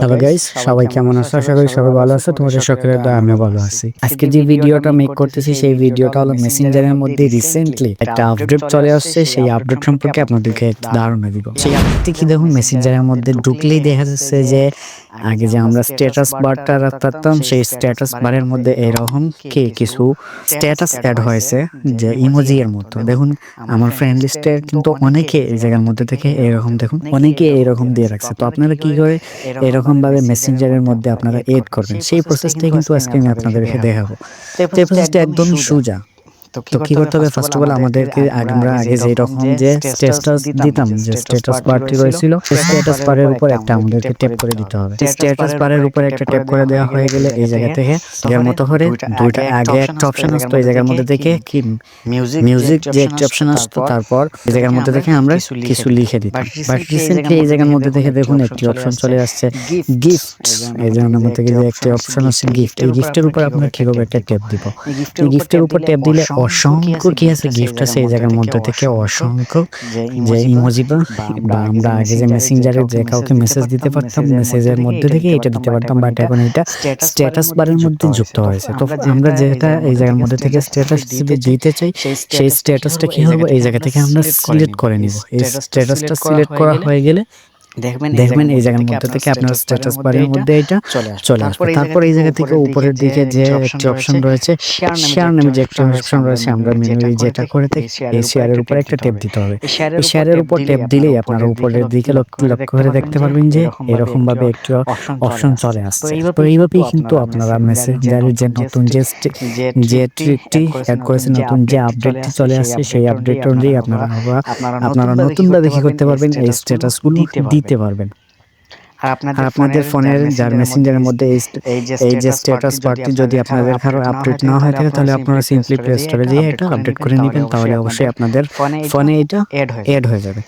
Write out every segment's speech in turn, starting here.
Hello guys, সবাই কেমন আছো? আশা করি সবাই ভালো আছো। তোমাদের সকলের দয়া আমিও ভালো আছি। আজকে যে ভিডিওটা মেক করতেছি সেই ভিডিওটা হলো মেসেঞ্জারের মধ্যে রিসেন্টলি একটা আপডেট চলে আসছে। সেই আপডেট সম্পর্কে আপনাদেরকে একটা ধারণা দিব। সেই আপডেটটি কি দেখুন, মেসেঞ্জারের মধ্যে ঢুকলেই দেখা যাচ্ছে যে আগে যে আমরা স্ট্যাটাস বারটা রাখতাম সেই স্ট্যাটাস বারের মধ্যে এরকম কিছু স্ট্যাটাস অ্যাড হয়েছে যে ইমোজি এর মতো। দেখুন আমার ফ্রেন্ড লিস্টে কিন্তু অনেকে এই জায়গার মধ্যে থেকে এরকম দেখুন অনেকে এরকম দিয়ে রাখছে। তো আপনারা কি করে এরকম ভাবে মেসেঞ্জারের মধ্যে আপনারা এড করবেন সেই প্রসেসটাই কিন্তু আজকে আমি আপনাদেরকে দেখাবো। তো এই প্রসেসটা একদম সোজা। তো কি করতে হবে, ফার্স্ট অফ অল আমাদেরকে আমরা আগে যে রকম যে স্ট্যাটাস দিতাম, যে স্ট্যাটাস বারটি রয়েছিল স্ট্যাটাস বারের উপর একটা আমাদেরকে ট্যাপ করে দিতে হবে। স্ট্যাটাস বারের উপর একটা ট্যাপ করে দেওয়া হয়ে গেলে এই জায়গা থেকে এর মতো করে দুইটা আগে একটা অপশন আসতো, এই জায়গার মধ্যে থেকে কি মিউজিক যে একটা অপশন আসতো, তারপর এই জায়গার মধ্যে থেকে আমরা কিছু লিখে দিতাম। বাট রিসেন্টলি এই জায়গার মধ্যে থেকে দেখুন একটি অপশন চলে আসছে গিফট। এই জায়গার মধ্যে থেকে যে একটা অপশন আছে গিফট, এই গিফটের উপর আপনারা কিভাবে একটা ট্যাপ দিব। এই গিফটের উপর ট্যাপ দিলে অসংখ্য কি আছে গিফট আছে এই জায়গার মধ্যে থেকে, অসংখ্য যে ইমোজি বা আমরা আগে যে মেসেঞ্জারে যে কাউকে মেসেজ দিতে পারতাম মেসেজের মধ্যে থেকে এটা দিতে পারতাম, বাট এখন এটা স্ট্যাটাস বারের মধ্যে যুক্ত হয়েছে। তো আমরা যেটা এই জায়গার মধ্যে থেকে স্ট্যাটাস হিসেবে দিতে চাই সেই স্ট্যাটাসটা কি হবে, এই জায়গা থেকে আমরা সিলেক্ট করে নিব। এই স্ট্যাটাসটা সিলেক্ট করা হয়ে গেলে দেখবেন এই জায়গার মধ্যে থেকে আপনার স্ট্যাটাস বারের মধ্যে এটা চলে আসবে। তারপর এই জায়গা থেকে উপরের দিকে যে একটি অপশন রয়েছে শেয়ার নামে যে একটা অপশন রয়েছে, আমরা ম্যানুয়ালি যেটা করে থাকি এই শেয়ারের উপর একটা ট্যাপ দিতে হবে। এই শেয়ারের উপর ট্যাপ দিলেই আপনারা উপরের দিকে লক্ষ্য করে দেখতে পারবেন যে এরকম ভাবে একটি অপশন চলে আসছে। তো এইভাবেই কিন্তু আপনারা মেসেঞ্জারের যে নতুন যে ট্রিকটি অ্যাড করেছে, নতুন যে আপডেটটি চলে আসছে সেই আপডেট অনুযায়ী আপনারা নতুনভাবে কি করতে পারবেন, এই স্ট্যাটাসগুলো দিতে পারবেন। আর আপনাদের ফোনের যার মেসেঞ্জারের মধ্যে এই যে স্ট্যাটাস বারটি যদি আপনাদের কারো আপডেট না হয়ে থাকে তাহলে আপনারা সিম্পলি প্লে স্টোরে গিয়ে এটা আপডেট করে নেবেন, তাহলে অবশ্যই আপনাদের ফোনে এটা অ্যাড হয়ে যাবে।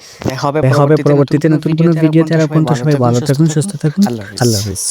দেখা হবে পরবর্তীতে নতুন কোনো ভিডিওতে। আর পর্যন্ত সবাই ভালো থাকুন, সুস্থ থাকুন, আল্লাহ হাফেজ।